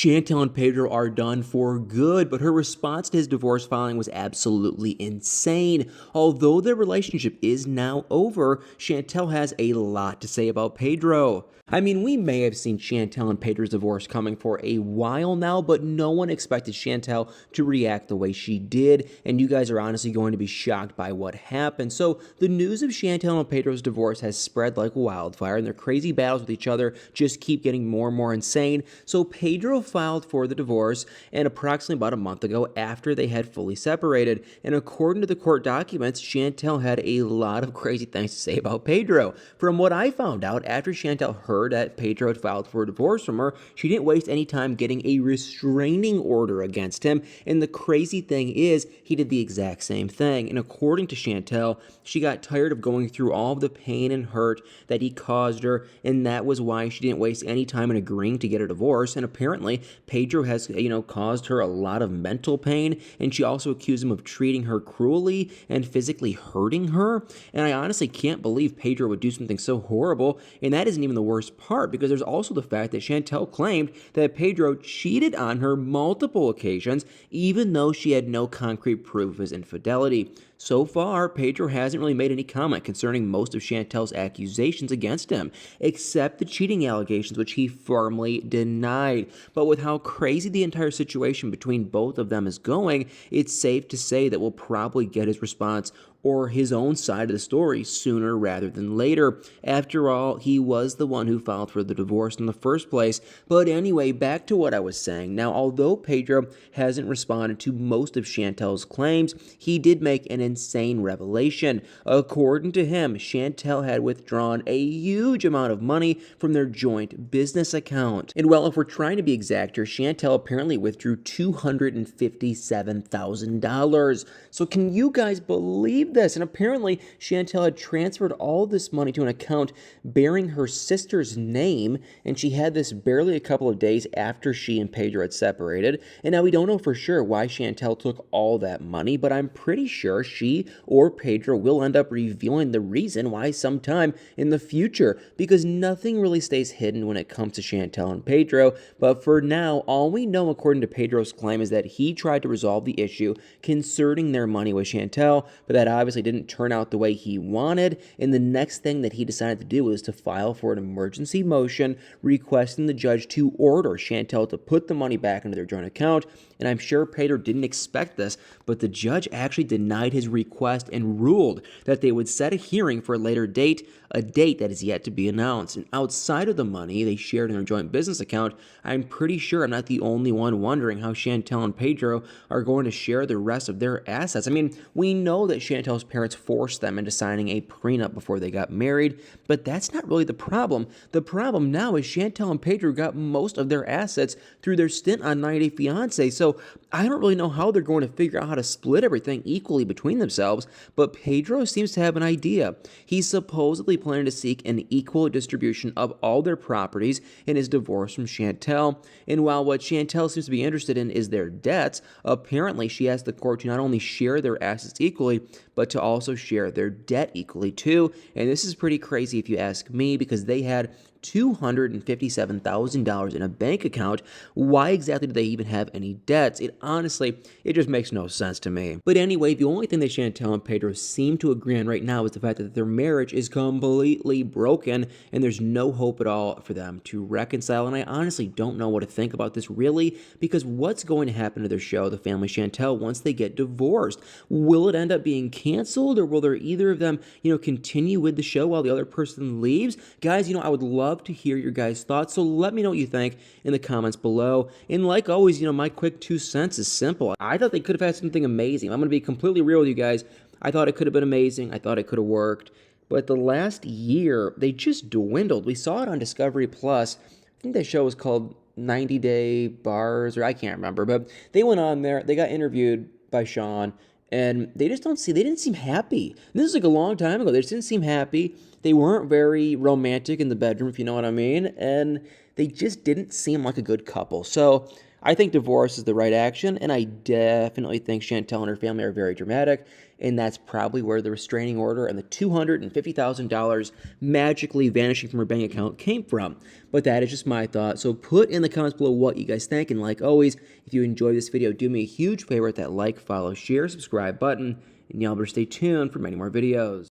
Chantel and Pedro are done for good, but her response to his divorce filing was absolutely insane. Although their relationship is now over, Chantel has a lot to say about Pedro. I mean, we may have seen Chantel and Pedro's divorce coming for a while now, but no one expected Chantel to react the way she did, and you guys are honestly going to be shocked by what happened. So, the news of Chantel and Pedro's divorce has spread like wildfire, and their crazy battles with each other just keep getting more and more insane. So, Pedro filed for the divorce, and approximately about a month ago, after they had fully separated. And according to the court documents, Chantel had a lot of crazy things to say about Pedro. From what I found out, after Chantel heard that Pedro had filed for a divorce from her, she didn't waste any time getting a restraining order against him. And the crazy thing is, he did the exact same thing. And according to Chantel, she got tired of going through all of the pain and hurt that he caused her, and that was why she didn't waste any time in agreeing to get a divorce. And apparently, Pedro has, caused her a lot of mental pain, and she also accused him of treating her cruelly and physically hurting her. And I honestly can't believe Pedro would do something so horrible, and that isn't even the worst part, because there's also the fact that Chantel claimed that Pedro cheated on her multiple occasions, even though she had no concrete proof of his infidelity. So far, Pedro hasn't really made any comment concerning most of Chantel's accusations against him, except the cheating allegations, which he firmly denied. But with how crazy the entire situation between both of them is going, it's safe to say that we'll probably get his response or his own side of the story sooner rather than later. After all, he was the one who filed for the divorce in the first place. But anyway, back to what I was saying. Now, although Pedro hasn't responded to most of Chantel's claims, he did make an insane revelation. According to him, Chantel had withdrawn a huge amount of money from their joint business account. And well, if we're trying to be exact here, Chantel apparently withdrew $257,000. So can you guys believe this? And apparently, Chantel had transferred all this money to an account bearing her sister's name, and she had this barely a couple of days after she and Pedro had separated. And now we don't know for sure why Chantel took all that money, but I'm pretty sure she or Pedro will end up revealing the reason why sometime in the future, because nothing really stays hidden when it comes to Chantel and Pedro. But for now, all we know according to Pedro's claim is that he tried to resolve the issue concerning their money with Chantel, but that obviously didn't turn out the way he wanted, and the next thing that he decided to do was to file for an emergency motion requesting the judge to order Chantel to put the money back into their joint account. And I'm sure Pedro didn't expect this, but the judge actually denied his request and ruled that they would set a hearing for a later date, a date that is yet to be announced. And outside of the money they shared in their joint business account, I'm pretty sure I'm not the only one wondering how Chantel and Pedro are going to share the rest of their assets. I mean, we know that Chantel's parents forced them into signing a prenup before they got married, but that's not really the problem. The problem now is Chantel and Pedro got most of their assets through their stint on 90 Day Fiancé, so I don't really know how they're going to figure out how to split everything equally between themselves, but Pedro seems to have an idea. He's supposedly planning to seek an equal distribution of all their properties in his divorce from Chantel, and while what Chantel seems to be interested in is their debts, apparently she asked the court to not only share their assets equally, but to also share their debt equally too. And this is pretty crazy if you ask me, because they had $257,000 in a bank account. Why exactly do they even have any debts? It just makes no sense to me. But anyway, the only thing that Chantel and Pedro seem to agree on right now is the fact that their marriage is completely broken and there's no hope at all for them to reconcile. And I honestly don't know what to think about this really, because what's going to happen to their show, The Family Chantel, once they get divorced? Will it end up being canceled, or will there either of them, continue with the show while the other person leaves? Guys, I would love to hear your guys' thoughts, so let me know what you think in the comments below. And like always, my quick 2 cents is simple. I thought they could have had something amazing. I'm going to be completely real with you guys. I thought it could have been amazing. I thought it could have worked. But the last year, they just dwindled. We saw it on Discovery Plus. I think that show was called 90 Day Bars, or I can't remember. But they went on there. They got interviewed by Sean. And they didn't seem happy. And this is like a long time ago. They just didn't seem happy. They weren't very romantic in the bedroom, if you know what I mean. And they just didn't seem like a good couple. So I think divorce is the right action, and I definitely think Chantel and her family are very dramatic, and that's probably where the restraining order and the $250,000 magically vanishing from her bank account came from. But that is just my thought. So put in the comments below what you guys think, and like always, if you enjoyed this video, do me a huge favor with that like, follow, share, subscribe button, and y'all better stay tuned for many more videos.